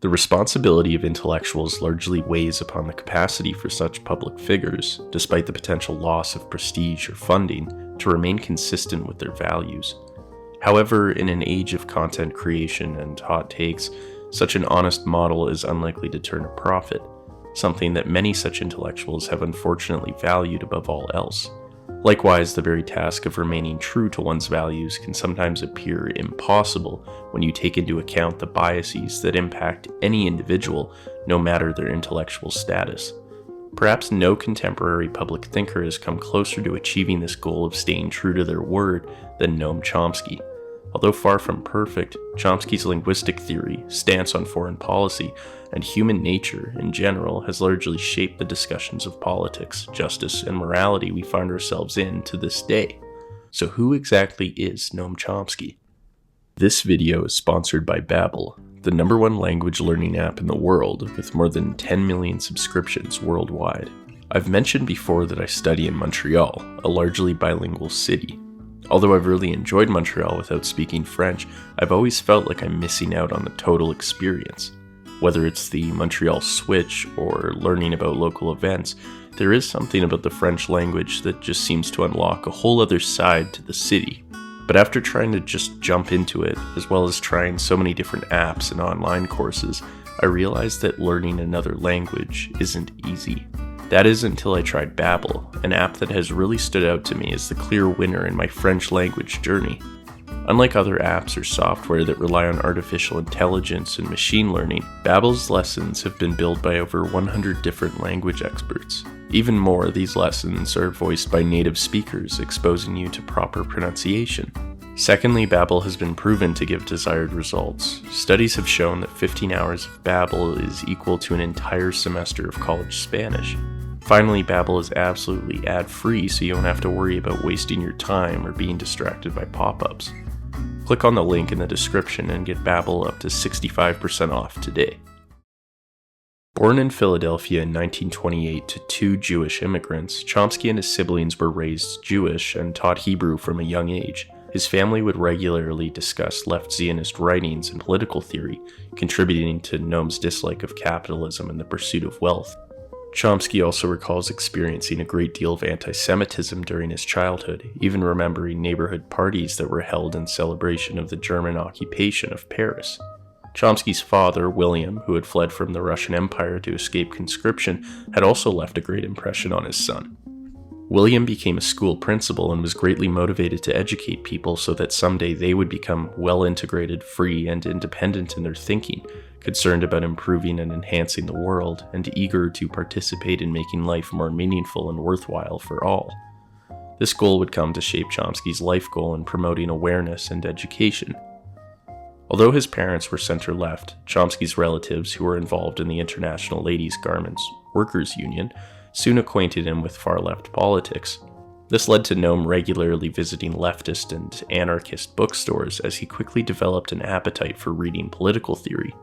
The responsibility of intellectuals largely weighs upon the capacity for such public figures, despite the potential loss of prestige or funding, to remain consistent with their values. However, in an age of content creation and hot takes, such an honest model is unlikely to turn a profit, something that many such intellectuals have unfortunately valued above all else. Likewise, the very task of remaining true to one's values can sometimes appear impossible when you take into account the biases that impact any individual, no matter their intellectual status. Perhaps no contemporary public thinker has come closer to achieving this goal of staying true to their word than Noam Chomsky. Although far from perfect, Chomsky's linguistic theory, stance on foreign policy, and human nature in general has largely shaped the discussions of politics, justice, and morality we find ourselves in to this day. So who exactly is Noam Chomsky? This video is sponsored by Babbel, the #1 language learning app in the world with more than 10 million subscriptions worldwide. I've mentioned before that I study in Montreal, a largely bilingual city. Although I've really enjoyed Montreal without speaking French, I've always felt like I'm missing out on the total experience. Whether it's the Montreal switch or learning about local events, there is something about the French language that just seems to unlock a whole other side to the city. But after trying to just jump into it, as well as trying so many different apps and online courses, I realized that learning another language isn't easy. That is until I tried Babbel, an app that has really stood out to me as the clear winner in my French language journey. Unlike other apps or software that rely on artificial intelligence and machine learning, Babbel's lessons have been built by over 100 different language experts. Even more, these lessons are voiced by native speakers, exposing you to proper pronunciation. Secondly, Babbel has been proven to give desired results. Studies have shown that 15 hours of Babbel is equal to an entire semester of college Spanish. Finally, Babbel is absolutely ad-free, so you don't have to worry about wasting your time or being distracted by pop-ups. Click on the link in the description and get Babbel up to 65% off today. Born in Philadelphia in 1928 to two Jewish immigrants, Chomsky and his siblings were raised Jewish and taught Hebrew from a young age. His family would regularly discuss left Zionist writings and political theory, contributing to Noam's dislike of capitalism and the pursuit of wealth. Chomsky also recalls experiencing a great deal of anti-Semitism during his childhood, even remembering neighborhood parties that were held in celebration of the German occupation of Paris. Chomsky's father, William, who had fled from the Russian Empire to escape conscription, had also left a great impression on his son. William became a school principal and was greatly motivated to educate people so that someday they would become well-integrated, free, and independent in their thinking, concerned about improving and enhancing the world, and eager to participate in making life more meaningful and worthwhile for all. This goal would come to shape Chomsky's life goal in promoting awareness and education. Although his parents were center-left, Chomsky's relatives, who were involved in the International Ladies' Garments Workers' Union, soon acquainted him with far-left politics. This led to Noam regularly visiting leftist and anarchist bookstores as he quickly developed an appetite for reading political theory.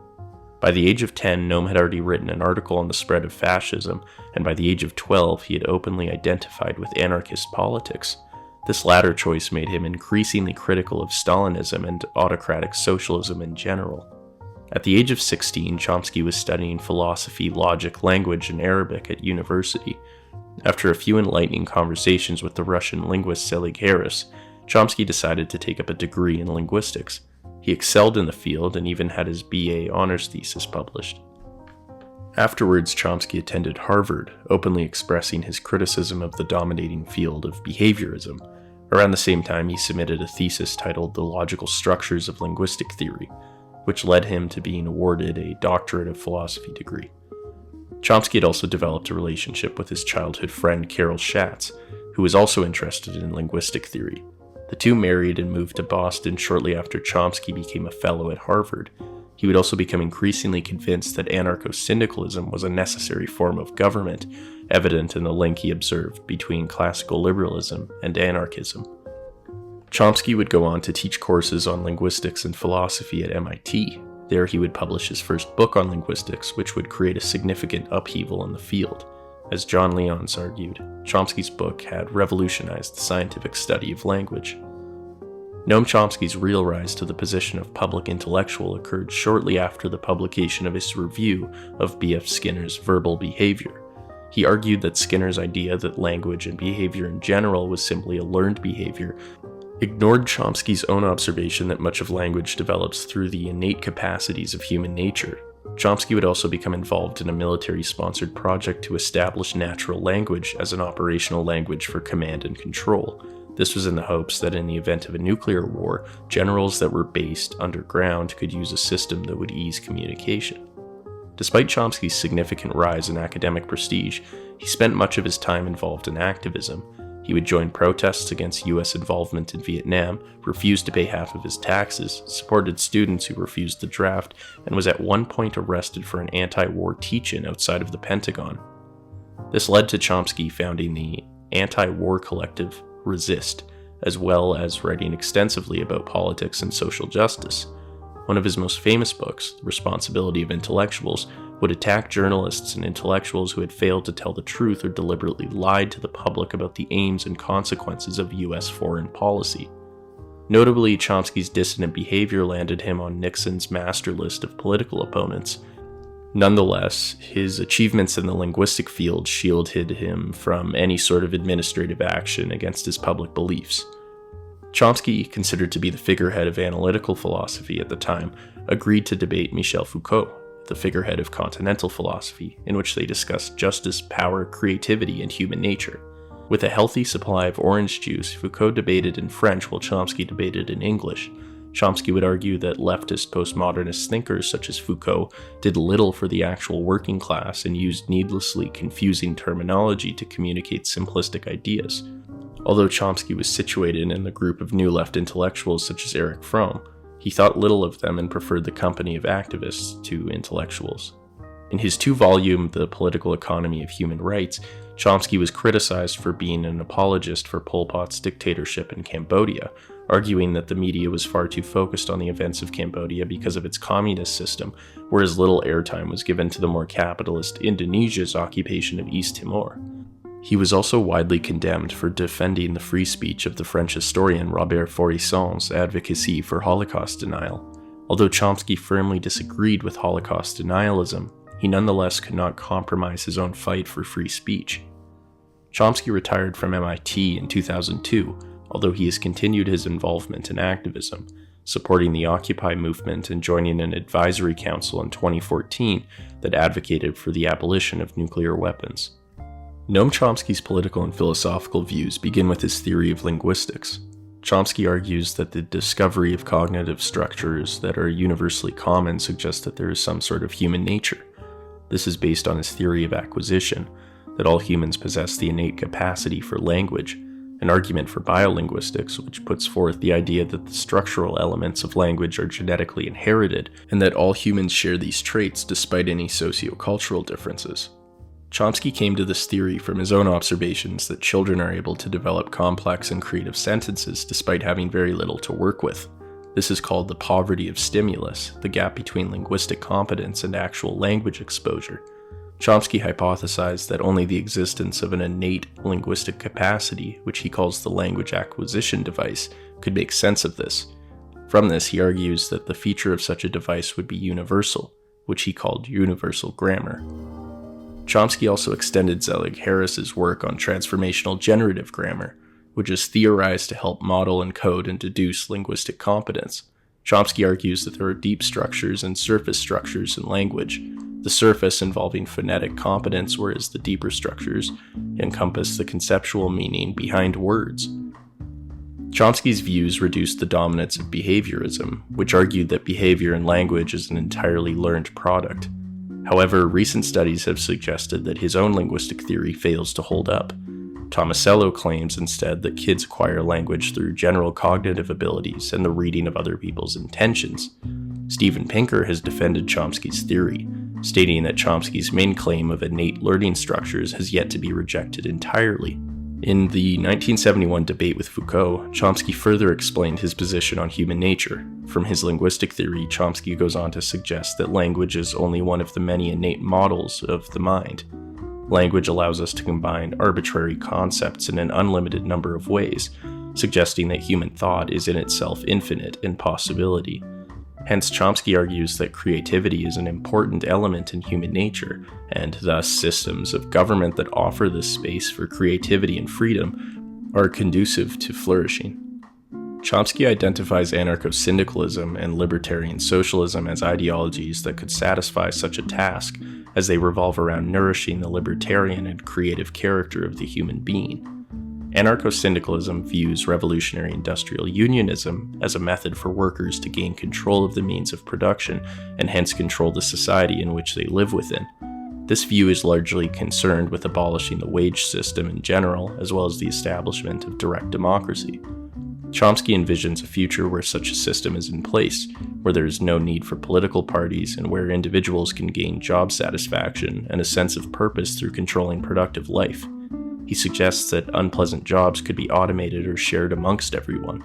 By the age of 10, Noam had already written an article on the spread of fascism, and by the age of 12, he had openly identified with anarchist politics. This latter choice made him increasingly critical of Stalinism and autocratic socialism in general. At the age of 16, Chomsky was studying philosophy, logic, language, and Arabic at university. After a few enlightening conversations with the Russian linguist Selig Harris, Chomsky decided to take up a degree in linguistics. He excelled in the field and even had his BA honors thesis published. Afterwards, Chomsky attended Harvard, openly expressing his criticism of the dominating field of behaviorism. Around the same time, he submitted a thesis titled The Logical Structures of Linguistic Theory, which led him to being awarded a doctorate of philosophy degree. Chomsky had also developed a relationship with his childhood friend Carol Schatz, who was also interested in linguistic theory. The two married and moved to Boston shortly after Chomsky became a fellow at Harvard. He would also become increasingly convinced that anarcho-syndicalism was a necessary form of government, evident in the link he observed between classical liberalism and anarchism. Chomsky would go on to teach courses on linguistics and philosophy at MIT. There he would publish his first book on linguistics, which would create a significant upheaval in the field. As John Leons argued, Chomsky's book had revolutionized the scientific study of language. Noam Chomsky's real rise to the position of public intellectual occurred shortly after the publication of his review of B.F. Skinner's Verbal Behavior. He argued that Skinner's idea that language and behavior in general was simply a learned behavior ignored Chomsky's own observation that much of language develops through the innate capacities of human nature. Chomsky would also become involved in a military-sponsored project to establish natural language as an operational language for command and control. This was in the hopes that in the event of a nuclear war, generals that were based underground could use a system that would ease communication. Despite Chomsky's significant rise in academic prestige, he spent much of his time involved in activism. He would join protests against US involvement in Vietnam, refused to pay half of his taxes, supported students who refused the draft, and was at one point arrested for an anti-war teach-in outside of the Pentagon. This led to Chomsky founding the anti-war collective Resist, as well as writing extensively about politics and social justice. One of his most famous books, The Responsibility of Intellectuals, would attack journalists and intellectuals who had failed to tell the truth or deliberately lied to the public about the aims and consequences of US foreign policy. Notably, Chomsky's dissident behavior landed him on Nixon's master list of political opponents. Nonetheless, his achievements in the linguistic field shielded him from any sort of administrative action against his public beliefs. Chomsky, considered to be the figurehead of analytical philosophy at the time, agreed to debate Michel Foucault, the figurehead of continental philosophy, in which they discussed justice, power, creativity, and human nature. With a healthy supply of orange juice, Foucault debated in French while Chomsky debated in English. Chomsky would argue that leftist postmodernist thinkers such as Foucault did little for the actual working class and used needlessly confusing terminology to communicate simplistic ideas. Although Chomsky was situated in the group of New Left intellectuals such as Erich Fromm, he thought little of them and preferred the company of activists to intellectuals. In his two-volume The Political Economy of Human Rights, Chomsky was criticized for being an apologist for Pol Pot's dictatorship in Cambodia, arguing that the media was far too focused on the events of Cambodia because of its communist system, whereas little airtime was given to the more capitalist Indonesia's occupation of East Timor. He was also widely condemned for defending the free speech of the French historian Robert Faurison's advocacy for Holocaust denial. Although Chomsky firmly disagreed with Holocaust denialism, he nonetheless could not compromise his own fight for free speech. Chomsky retired from MIT in 2002, although he has continued his involvement in activism, supporting the Occupy movement and joining an advisory council in 2014 that advocated for the abolition of nuclear weapons. Noam Chomsky's political and philosophical views begin with his theory of linguistics. Chomsky argues that the discovery of cognitive structures that are universally common suggests that there is some sort of human nature. This is based on his theory of acquisition, that all humans possess the innate capacity for language, an argument for biolinguistics which puts forth the idea that the structural elements of language are genetically inherited, and that all humans share these traits despite any sociocultural differences. Chomsky came to this theory from his own observations that children are able to develop complex and creative sentences despite having very little to work with. This is called the poverty of stimulus, the gap between linguistic competence and actual language exposure. Chomsky hypothesized that only the existence of an innate linguistic capacity, which he calls the language acquisition device, could make sense of this. From this, he argues that the feature of such a device would be universal, which he called universal grammar. Chomsky also extended Zelig Harris's work on transformational generative grammar, which is theorized to help model, encode, and deduce linguistic competence. Chomsky argues that there are deep structures and surface structures in language, the surface involving phonetic competence, whereas the deeper structures encompass the conceptual meaning behind words. Chomsky's views reduced the dominance of behaviorism, which argued that behavior in language is an entirely learned product. However, recent studies have suggested that his own linguistic theory fails to hold up. Tomasello claims instead that kids acquire language through general cognitive abilities and the reading of other people's intentions. Steven Pinker has defended Chomsky's theory, stating that Chomsky's main claim of innate learning structures has yet to be rejected entirely. In the 1971 debate with Foucault, Chomsky further explained his position on human nature. From his linguistic theory, Chomsky goes on to suggest that language is only one of the many innate models of the mind. Language allows us to combine arbitrary concepts in an unlimited number of ways, suggesting that human thought is in itself infinite in possibility. Hence, Chomsky argues that creativity is an important element in human nature, and thus systems of government that offer this space for creativity and freedom are conducive to flourishing. Chomsky identifies anarcho-syndicalism and libertarian socialism as ideologies that could satisfy such a task, as they revolve around nourishing the libertarian and creative character of the human being. Anarcho-syndicalism views revolutionary industrial unionism as a method for workers to gain control of the means of production and hence control the society in which they live within. This view is largely concerned with abolishing the wage system in general, as well as the establishment of direct democracy. Chomsky envisions a future where such a system is in place, where there is no need for political parties and where individuals can gain job satisfaction and a sense of purpose through controlling productive life. He suggests that unpleasant jobs could be automated or shared amongst everyone.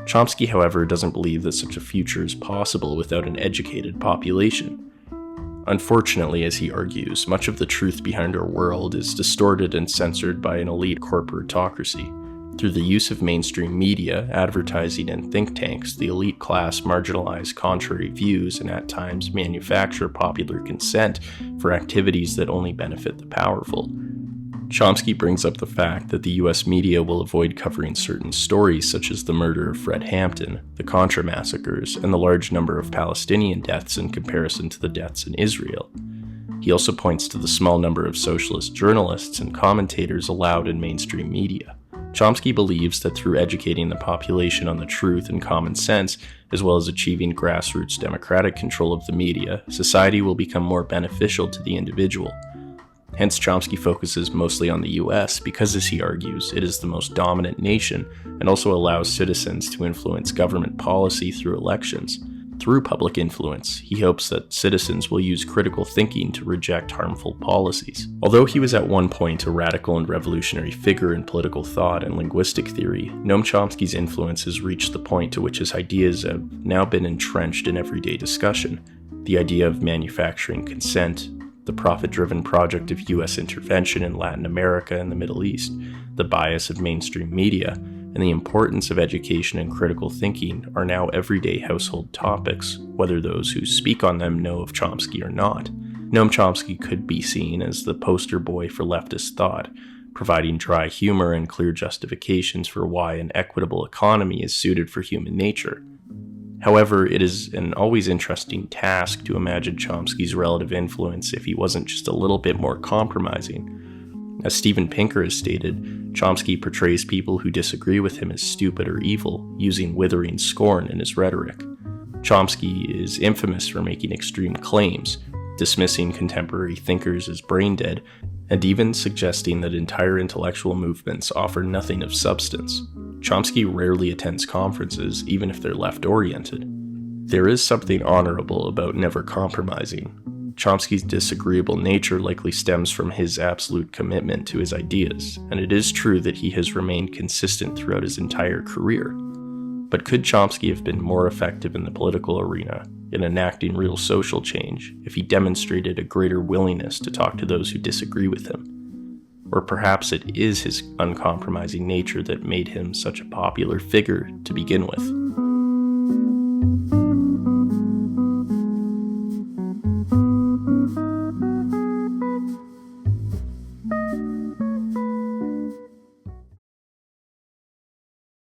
Chomsky, however, doesn't believe that such a future is possible without an educated population. Unfortunately, as he argues, much of the truth behind our world is distorted and censored by an elite corporatocracy. Through the use of mainstream media, advertising, and think tanks, the elite class marginalize contrary views and at times manufacture popular consent for activities that only benefit the powerful. Chomsky brings up the fact that the US media will avoid covering certain stories such as the murder of Fred Hampton, the Contra massacres, and the large number of Palestinian deaths in comparison to the deaths in Israel. He also points to the small number of socialist journalists and commentators allowed in mainstream media. Chomsky believes that through educating the population on the truth and common sense, as well as achieving grassroots democratic control of the media, society will become more beneficial to the individual. Hence, Chomsky focuses mostly on the US because, as he argues, it is the most dominant nation and also allows citizens to influence government policy through elections. Through public influence, he hopes that citizens will use critical thinking to reject harmful policies. Although he was at one point a radical and revolutionary figure in political thought and linguistic theory, Noam Chomsky's influence has reached the point to which his ideas have now been entrenched in everyday discussion. The idea of manufacturing consent, the profit-driven project of US intervention in Latin America and the Middle East, the bias of mainstream media, and the importance of education and critical thinking are now everyday household topics, whether those who speak on them know of Chomsky or not. Noam Chomsky could be seen as the poster boy for leftist thought, providing dry humor and clear justifications for why an equitable economy is suited for human nature. However, it is an always interesting task to imagine Chomsky's relative influence if he wasn't just a little bit more compromising. As Steven Pinker has stated, Chomsky portrays people who disagree with him as stupid or evil, using withering scorn in his rhetoric. Chomsky is infamous for making extreme claims, dismissing contemporary thinkers as brain-dead, and even suggesting that entire intellectual movements offer nothing of substance. Chomsky rarely attends conferences, even if they're left-oriented. There is something honorable about never compromising. Chomsky's disagreeable nature likely stems from his absolute commitment to his ideas, and it is true that he has remained consistent throughout his entire career. But could Chomsky have been more effective in the political arena, in enacting real social change, if he demonstrated a greater willingness to talk to those who disagree with him? Or perhaps it is his uncompromising nature that made him such a popular figure to begin with.